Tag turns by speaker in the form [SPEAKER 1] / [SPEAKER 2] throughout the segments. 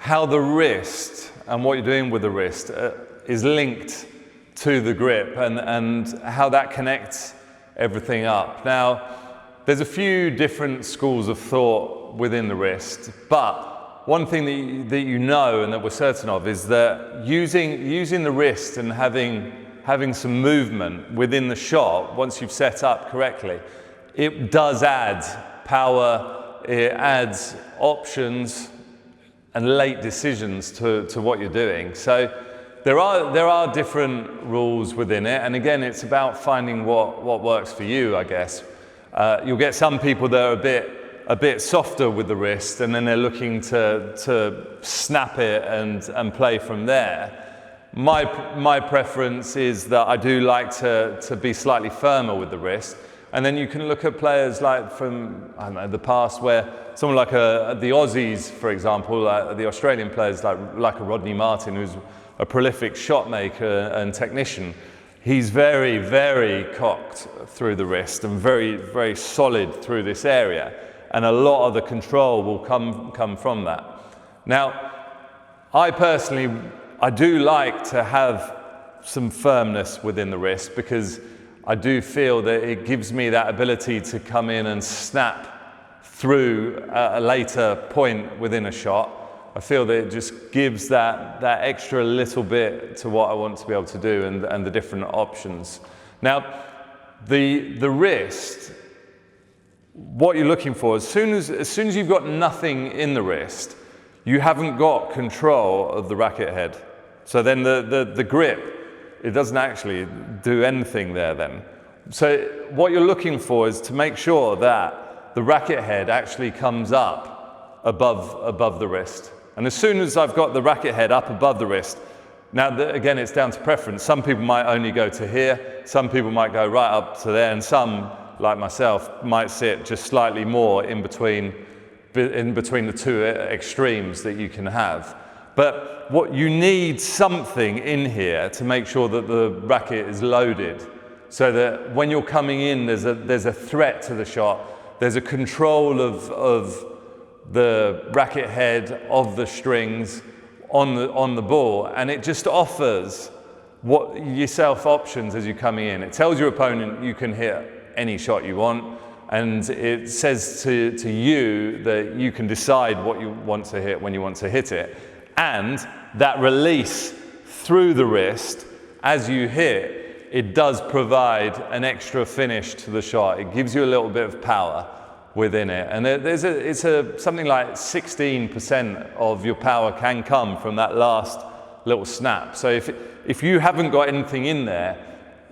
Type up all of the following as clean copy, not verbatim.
[SPEAKER 1] how the wrist and what you're doing with the wrist is linked to the grip and how that connects everything up. Now, there's a few different schools of thought within the wrist, but one thing that you know and that we're certain of is that using the wrist and having some movement within the shot, once you've set up correctly, it does add power, it adds options and late decisions to what you're doing. So there are different rules within it, and again, it's about finding what works for you, I guess. You'll get some people that are a bit softer with the wrist, and then they're looking to snap it and play from there. My preference is that I do like to be slightly firmer with the wrist, and then you can look at players like from, I don't know, the past, where someone like the Aussies, for example, the Australian players like a Rodney Martin, who's a prolific shot maker and technician. He's very, very cocked through the wrist and very, very solid through this area. And a lot of the control will come from that. Now, I personally do like to have some firmness within the wrist, because I do feel that it gives me that ability to come in and snap through a later point within a shot. I feel that it just gives that extra little bit to what I want to be able to do and the different options. Now, the wrist, what you're looking for, as soon as you've got nothing in the wrist, you haven't got control of the racket head. So then the grip, it doesn't actually do anything there then. So what you're looking for is to make sure that the racket head actually comes up above the wrist. And as soon as I've got the racket head up above the wrist, now again, it's down to preference. Some people might only go to here, some people might go right up to there, and some, like myself, might sit just slightly more in between the two extremes that you can have. But what you need something in here to make sure that the racket is loaded, so that when you're coming in, there's a threat to the shot, there's a control of the racket head, of the strings on the ball, and it just offers yourself options as you're coming in. It tells your opponent you can hit any shot you want, and it says to you that you can decide what you want to hit when you want to hit it. And that release through the wrist as you hit, it does provide an extra finish to the shot. It gives you a little bit of power within it, and it's something like 16% of your power can come from that last little snap. So if you haven't got anything in there,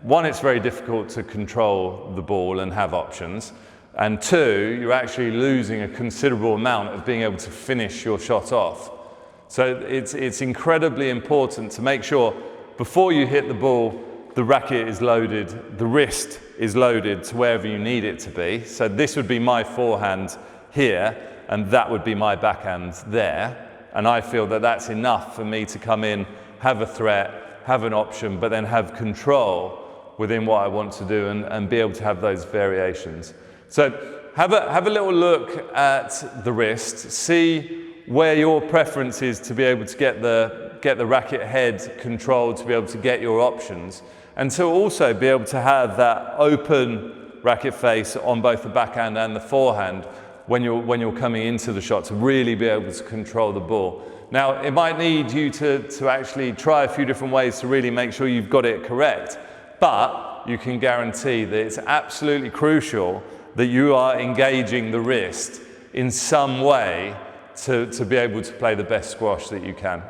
[SPEAKER 1] one, it's very difficult to control the ball and have options, and two, you're actually losing a considerable amount of being able to finish your shot off. So it's incredibly important to make sure before you hit the ball, the racket is loaded, the wrist is loaded to wherever you need it to be. So this would be my forehand here, and that would be my backhand there. And I feel that that's enough for me to come in, have a threat, have an option, but then have control within what I want to do and be able to have those variations. So have a little look at the wrist, see where your preference is to be able to get the racket head control, to be able to get your options, and to also be able to have that open racket face on both the backhand and the forehand when you're coming into the shot, to really be able to control the ball. Now, it might need you to actually try a few different ways to really make sure you've got it correct, but you can guarantee that it's absolutely crucial that you are engaging the wrist in some way to be able to play the best squash that you can.